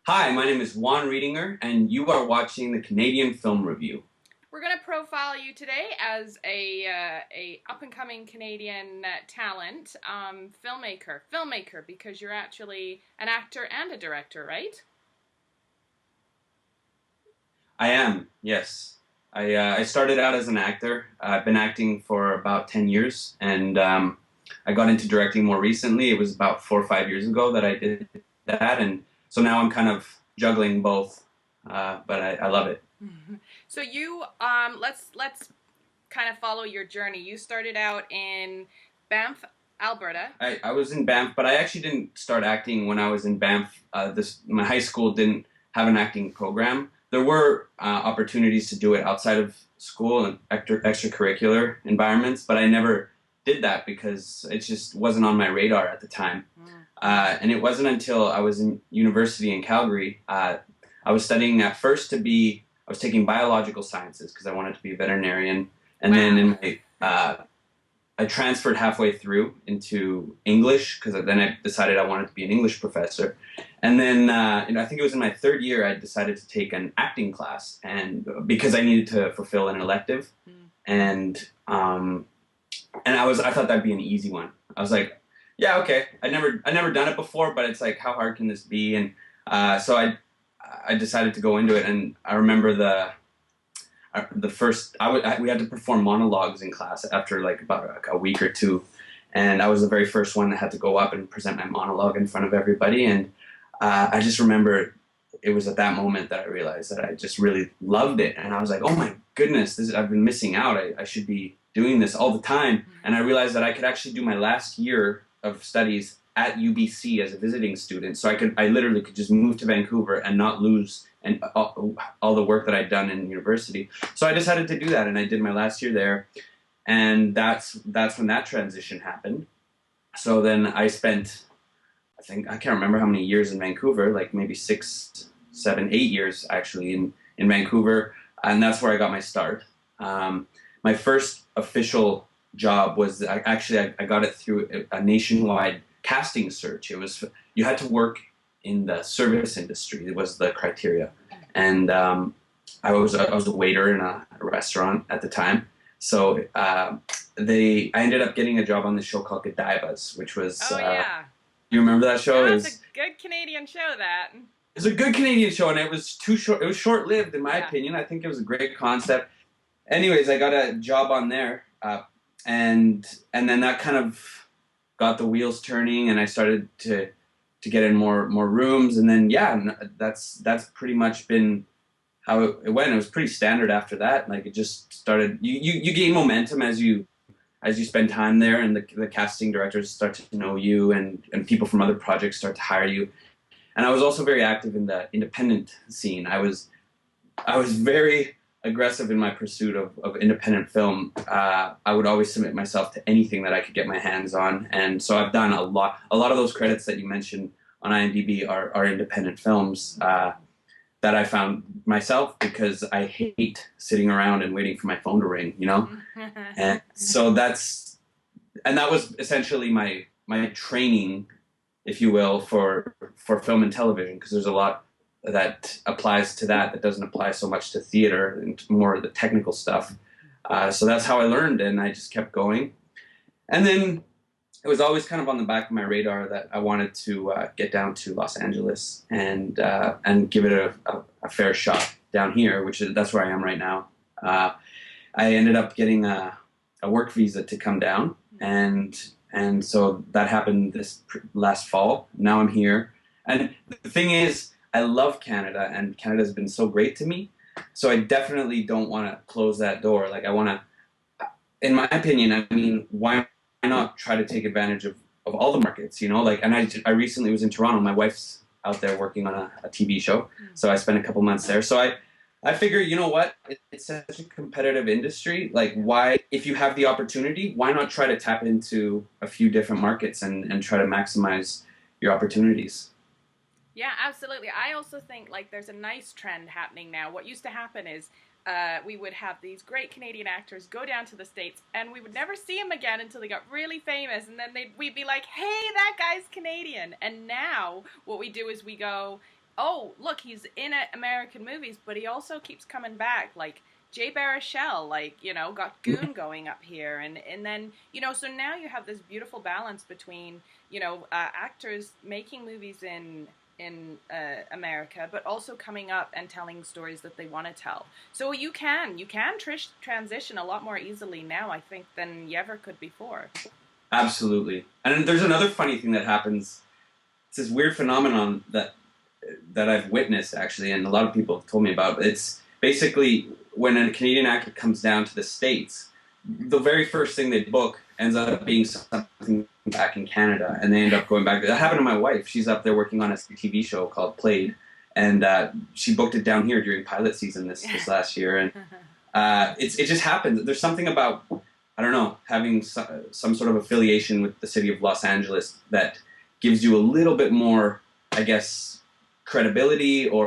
Hi, my name is Juan Riedinger, and you are watching the Canadian Film Review. We're going to profile you today as a up and coming Canadian talent, filmmaker, because you're actually an actor and a director, right? I am, yes. I started out as an actor. I've been acting for about 10 years, and I got into directing more recently. It was about 4 or 5 years ago that I did that, and so now I'm kind of juggling both, but I love it. So you let's kind of follow your journey. You started out in Banff, Alberta. I was in Banff, but I actually didn't start acting when I was in Banff. My high school didn't have an acting program. There were opportunities to do it outside of school and extracurricular environments, but I never did that because it just wasn't on my radar at the time. And it wasn't until I was in university in Calgary. I was studying at first I was taking biological sciences because I wanted to be a veterinarian. And then Wow. I transferred halfway through into English because then I decided I wanted to be an English professor. And then I think it was in my third year I decided to take an acting class, and because I needed to fulfill an elective, Mm. and I thought that'd be an easy one. I was like, yeah, okay. I never done it before, but it's like, how hard can this be? And so I decided to go into it, and I remember the first we had to perform monologues in class after like about a week or two, and I was the very first one that had to go up and present my monologue in front of everybody. And I just remember it was at that moment that I realized that I just really loved it, and I was like, oh my goodness, I've been missing out. I should be doing this all the time. And I realized that I could actually do my last year of studies at UBC as a visiting student, so I literally could just move to Vancouver and not lose and all the work that I'd done in university. So I decided to do that, and I did my last year there, and that's when that transition happened. So then I spent, I think I can't remember how many years in Vancouver, like maybe 6, 7, 8 years actually in Vancouver, and that's where I got my start. My first official job was I got it through a nationwide casting search. It was you had to work in the service industry. It was the criteria, and I was a waiter in a restaurant at the time. So I ended up getting a job on this show called Godivas, which was Oh yeah. you remember that show? Yeah, it's a good Canadian show that. It was a good Canadian show, and it was too short. It was short lived, in my Yeah. opinion. I think it was a great concept. Anyways, I got a job on there, and then that kind of got the wheels turning, and I started to get in more rooms, and then yeah, that's pretty much been how it went. It was pretty standard after that. Like it just started. You gain momentum as you spend time there, and the casting directors start to know you, and people from other projects start to hire you. And I was also very active in the independent scene. I was very aggressive in my pursuit of independent film. I would always submit myself to anything that I could get my hands on, and so I've done a lot. A lot of those credits that you mentioned on IMDb are independent films that I found myself because I hate sitting around and waiting for my phone to ring. And so that was essentially my training, if you will, for film and television, because there's a lot that applies to that doesn't apply so much to theater and more of the technical stuff. So that's how I learned, and I just kept going. And then it was always kind of on the back of my radar that I wanted to get down to Los Angeles and give it a fair shot down here, that's where I am right now. I ended up getting a work visa to come down, and so that happened this last fall. Now I'm here, and the thing is, I love Canada, and Canada's been so great to me. So I definitely don't want to close that door. Like I want to, in my opinion, I mean, why not try to take advantage of all the markets? Like, and I recently was in Toronto. My wife's out there working on a TV show, so I spent a couple months there. So I figure, you know what? It's such a competitive industry. Like, why, if you have the opportunity, why not try to tap into a few different markets and try to maximize your opportunities? Yeah, absolutely. I also think like there's a nice trend happening now. What used to happen is we would have these great Canadian actors go down to the States, and we would never see them again until they got really famous, and then we'd be like, hey, that guy's Canadian. And now what we do is we go Oh, look, he's in American movies, but he also keeps coming back. Like Jay Baruchel, like, got Goon going up here, and then so now you have this beautiful balance between actors making movies in America, but also coming up and telling stories that they want to tell. So you can transition a lot more easily now, I think, than you ever could before. Absolutely. And there's another funny thing that happens. It's this weird phenomenon that I've witnessed, actually, and a lot of people have told me about. It's basically when a Canadian actor comes down to the States, the very first thing they book ends up being something back in Canada, and they end up going back. That happened to my wife. She's up there working on a TV show called Played, and she booked it down here during pilot season this last year, and it just happens. There's something about, I don't know, having some sort of affiliation with the city of Los Angeles that gives you a little bit more, I guess, credibility or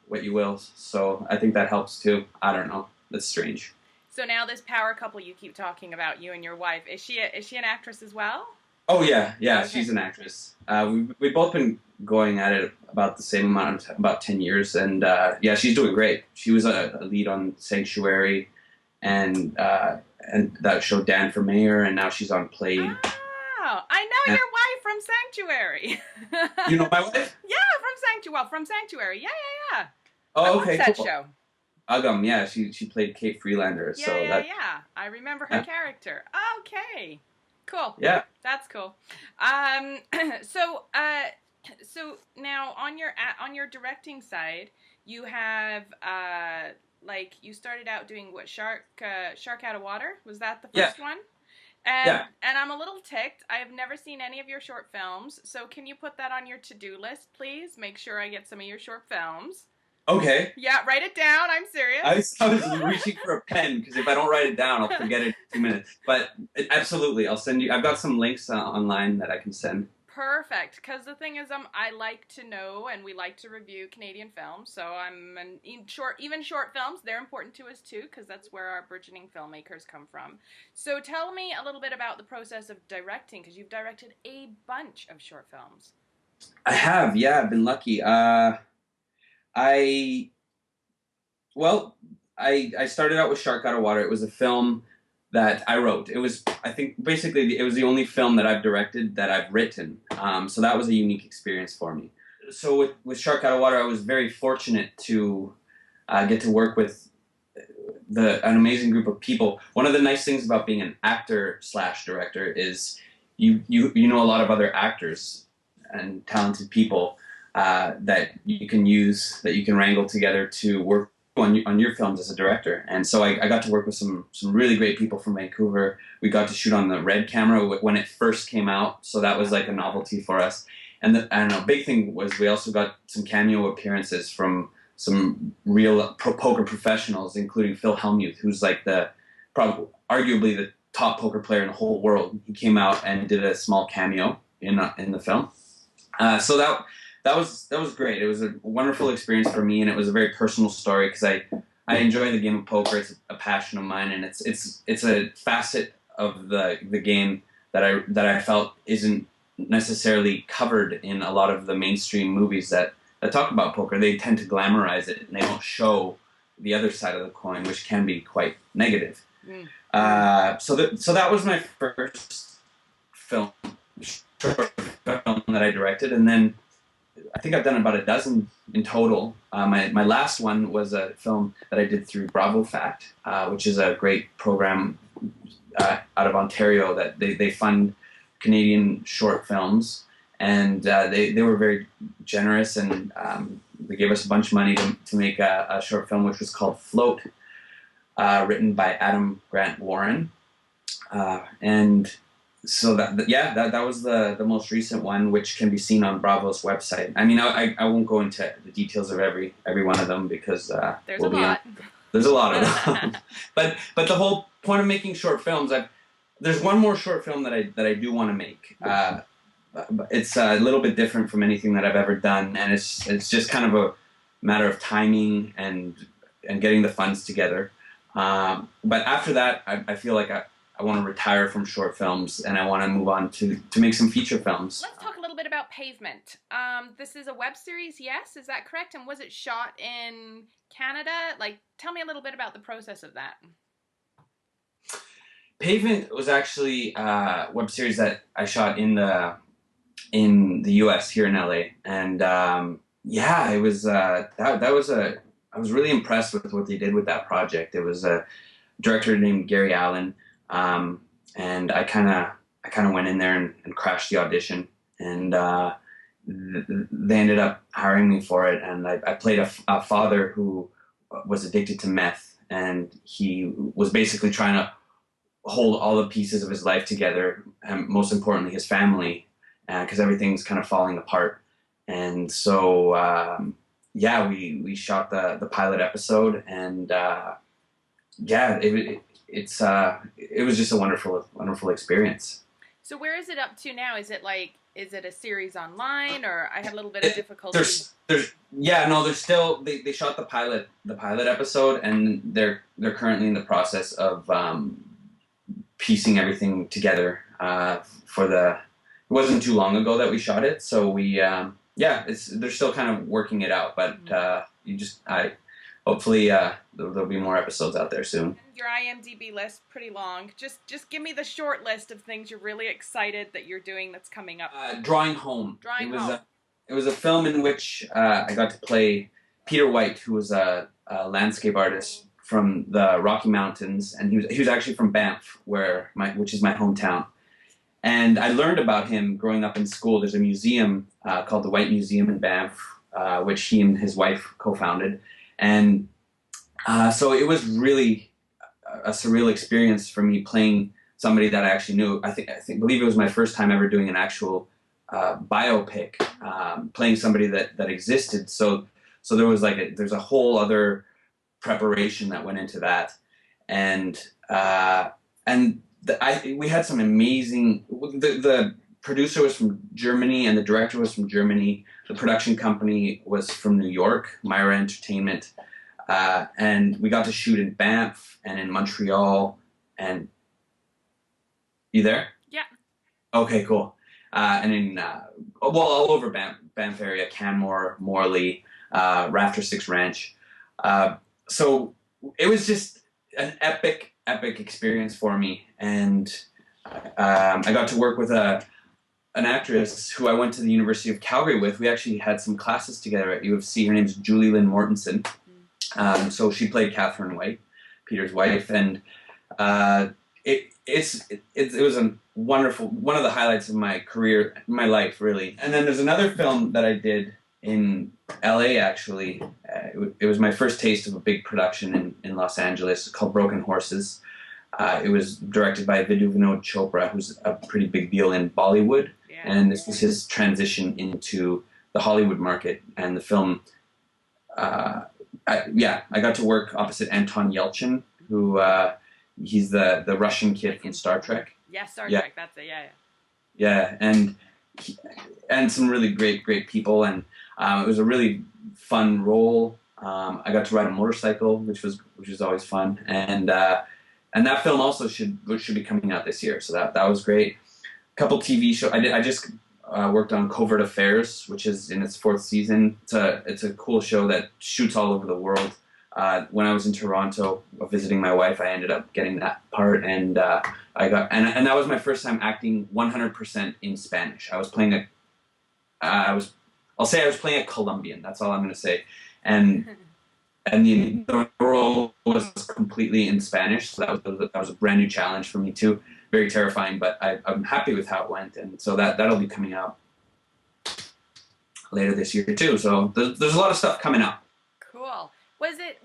what you will. So I think that helps too. I don't know. That's strange. So now this power couple you keep talking about, you and your wife, is she an actress as well? Oh yeah, Okay. she's an actress. We've both been going at it about the same amount, about 10 years, and yeah, she's doing great. She was a lead on Sanctuary, and that show Dan for Mayor, and now she's on Played. Oh, I know And your wife from Sanctuary. you know my wife? Yeah, from Sanctuary. Yeah, yeah, yeah. I Oh, watched okay, that cool. show. Yeah, she played Kate Freelander. Yeah, So yeah, yeah. I remember her Yeah. character. Okay, cool. Yeah. That's cool. Um, so, so now on your directing side, you have like you started out doing what, Shark Out of Water? Was that the Yeah. first one? And Yeah. and I'm a little ticked. I have never seen any of your short films. So can you put that on your to-do list, please? Make sure I get some of your short films. Okay. Yeah, write it down. I'm serious. I was reaching for a pen because if I don't write it down, I'll forget it in 2 minutes. But absolutely, I'll send you. I've got some links online that I can send. Perfect, because the thing is, I like to know, and we like to review Canadian films. So even short films, they're important to us too, because that's where our burgeoning filmmakers come from. So tell me a little bit about the process of directing, because you've directed a bunch of short films. I have, yeah, I've been lucky. I Well, I started out with Shark Out of Water. It was a film that I wrote. It was, I think, basically, it was the only film that I've directed that I've written. So that was a unique experience for me. So with Shark Out of Water, I was very fortunate to get to work with an amazing group of people. One of the nice things about being an actor/director is you know a lot of other actors and talented people that you can wrangle together to work on your films as a director. And so I got to work with some really great people from Vancouver. We got to shoot on the Red camera when it first came out, so that was like a novelty for us. And I don't know, big thing was we also got some cameo appearances from some real poker professionals, including Phil Hellmuth, who's like arguably the top poker player in the whole world. He came out and did a small cameo in the film. So that was great. It was a wonderful experience for me, and it was a very personal story because I enjoy the game of poker. It's a passion of mine, and it's a facet of the game that I felt isn't necessarily covered in a lot of the mainstream movies that talk about poker. They tend to glamorize it, and they don't show the other side of the coin, which can be quite negative. So that was my first short film that I directed, and then I think I've done about a dozen in total. My last one was a film that I did through Bravo Fact, which is a great program out of Ontario that they fund Canadian short films, and they were very generous, and they gave us a bunch of money to make a short film which was called Float, written by Adam Grant Warren, and so that was the most recent one, which can be seen on Bravo's website. I mean, I won't go into the details of every one of them because there's a lot. There's a lot of them. but the whole point of making short films, there's one more short film that I do want to make. It's a little bit different from anything that I've ever done, and it's just kind of a matter of timing and getting the funds together. But after that, I feel like want to retire from short films, and I want to move on to make some feature films. Let's talk a little bit about Pavement. This is a web series, yes? Is that correct? And was it shot in Canada? Like, tell me a little bit about the process of that. Pavement was actually a web series that I shot in the U.S. here in LA, and yeah, it was that was I was really impressed with what they did with that project. It was a director named Gary Allen, and I kind of went in there and crashed the audition, and they ended up hiring me for it, and I played a father who was addicted to meth, and he was basically trying to hold all the pieces of his life together, and most importantly his family, because everything's kind of falling apart. And so yeah, we shot the pilot episode, and yeah, it was just a wonderful experience. So where is it up to now? Is it a series online, or I had a little bit of difficulty? There's still they shot the pilot episode, and they're currently in the process of piecing everything together it wasn't too long ago that we shot it, so we they're still kind of working it out, but hopefully there'll be more episodes out there soon. Your IMDb list pretty long. Just give me the short list of things you're really excited that you're doing that's coming up. Drawing Home. It was a film in which I got to play Peter White, who was a landscape artist from the Rocky Mountains, and he was actually from Banff, which is my hometown. And I learned about him growing up in school. There's a museum called the White Museum in Banff, which he and his wife co-founded. And so it was really a surreal experience for me playing somebody that I actually knew. I believe it was my first time ever doing an actual biopic, playing somebody that existed. So there was there's a whole other preparation that went into that, and we had some amazing. The producer was from Germany, and the director was from Germany. The production company was from New York, Myra Entertainment, and we got to shoot in Banff and in Montreal. And you there? Yeah. Okay, cool. And in all over Banff area, Canmore, Morley, Rafter Six Ranch. So it was just an epic experience for me, and I got to work with an actress who I went to the University of Calgary with. We actually had some classes together at U of C. Her name's Julie Lynn Mortensen. So she played Catherine White, Peter's wife, and it was a wonderful, one of the highlights of my career, my life, really. And then there's another film that I did in LA, actually. It was my first taste of a big production in Los Angeles called Broken Horses. It was directed by Vidhu Vinod Chopra, who's a pretty big deal in Bollywood. Yeah. And this was his transition into the Hollywood market. And the film, I got to work opposite Anton Yelchin, who he's the Russian kid from Star Trek. Yeah, Star Trek, that's it, yeah. Yeah, and some really great people, and it was a really fun role. I got to ride a motorcycle, which was always fun, and that film also should be coming out this year, so that was great. A couple TV shows. I just worked on Covert Affairs, which is in its 4th season. It's a cool show that shoots all over the world. When I was in Toronto visiting my wife, I ended up getting that part, and and that was my first time acting 100% in Spanish. I was playing I was playing a Colombian. That's all I'm going to say, and the role was completely in Spanish. So that was a brand new challenge for me too. Very terrifying, but I'm happy with how it went, and so that'll be coming out later this year too. So there's a lot of stuff coming up. Cool.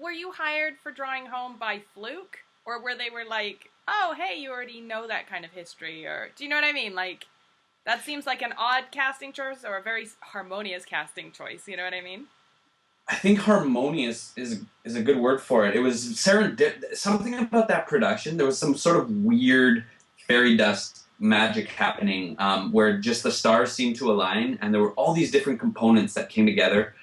Were you hired for Drawing Home by fluke, or were they like, oh, hey, you already know that kind of history, or do you know what I mean? Like, that seems like an odd casting choice or a very harmonious casting choice. You know what I mean? I think harmonious is a good word for it. It was something about that production. There was some sort of weird fairy dust magic happening where just the stars seemed to align, and there were all these different components that came together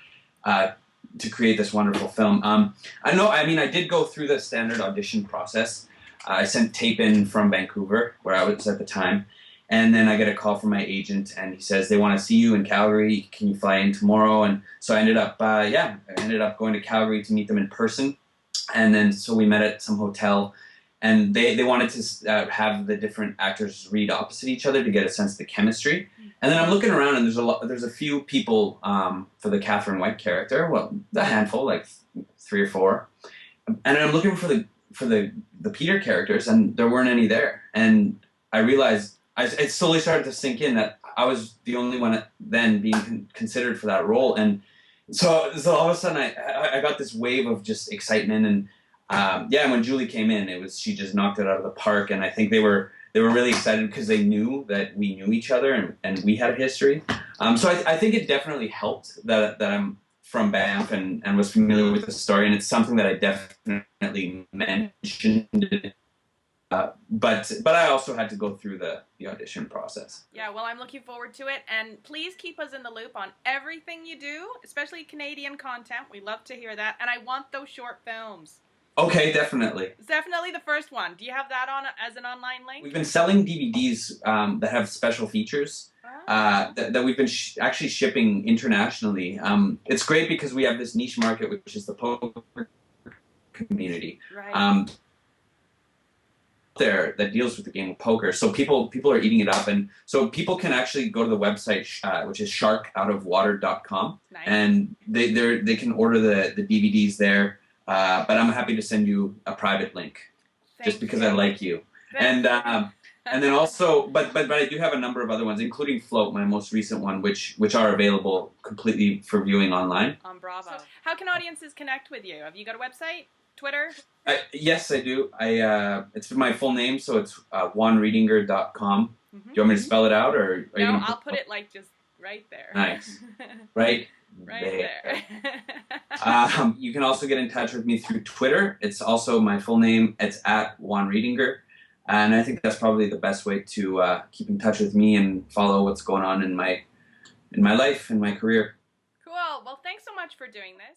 to create this wonderful film. I did go through the standard audition process, I sent tape in from Vancouver, where I was at the time. And then I get a call from my agent, and he says, they want to see you in Calgary. Can you fly in tomorrow? And so I ended up, I ended up going to Calgary to meet them in person. And then so we met at some hotel, and they wanted to have the different actors read opposite each other to get a sense of the chemistry. And then I'm looking around, and there's a few people for the Catherine White character. Well, a handful, like 3 or 4. And I'm looking for the Peter characters, and there weren't any there. And I realized, it slowly started to sink in that I was the only one then being considered for that role. And so all of a sudden I got this wave of just excitement. And when Julie came in, she just knocked it out of the park. And I think they were really excited because they knew that we knew each other and we had a history. So I think it definitely helped that I'm from Banff and was familiar with the story. And it's something that I definitely mentioned. But I also had to go through the audition process. Yeah, well, I'm looking forward to it, and please keep us in the loop on everything you do, especially Canadian content. We love to hear that, and I want those short films. Okay, definitely. It's definitely the first one. Do you have that on as an online link? We've been selling DVDs that have special features that we've been actually shipping internationally. It's great because we have this niche market, which is the poker community. Right. There that deals with the game of poker, so people are eating it up, and so people can actually go to the website which is sharkoutofwater.com. Nice. And they can order the DVDs there, but I'm happy to send you a private link. Just because I like you. And then also, but I do have a number of other ones, including Float, my most recent one, which are available completely for viewing online on Bravo. So how can audiences connect with you? Have you got a website? Twitter? Yes, I do. It's my full name, so it's juanriedinger.com. Do you want me to spell it out, or no? I'll put it like just right there. Nice, right there. You can also get in touch with me through Twitter. It's also my full name. It's at Juan Riedinger, and I think that's probably the best way to keep in touch with me and follow what's going on in my life and my career. Cool. Well, thanks so much for doing this.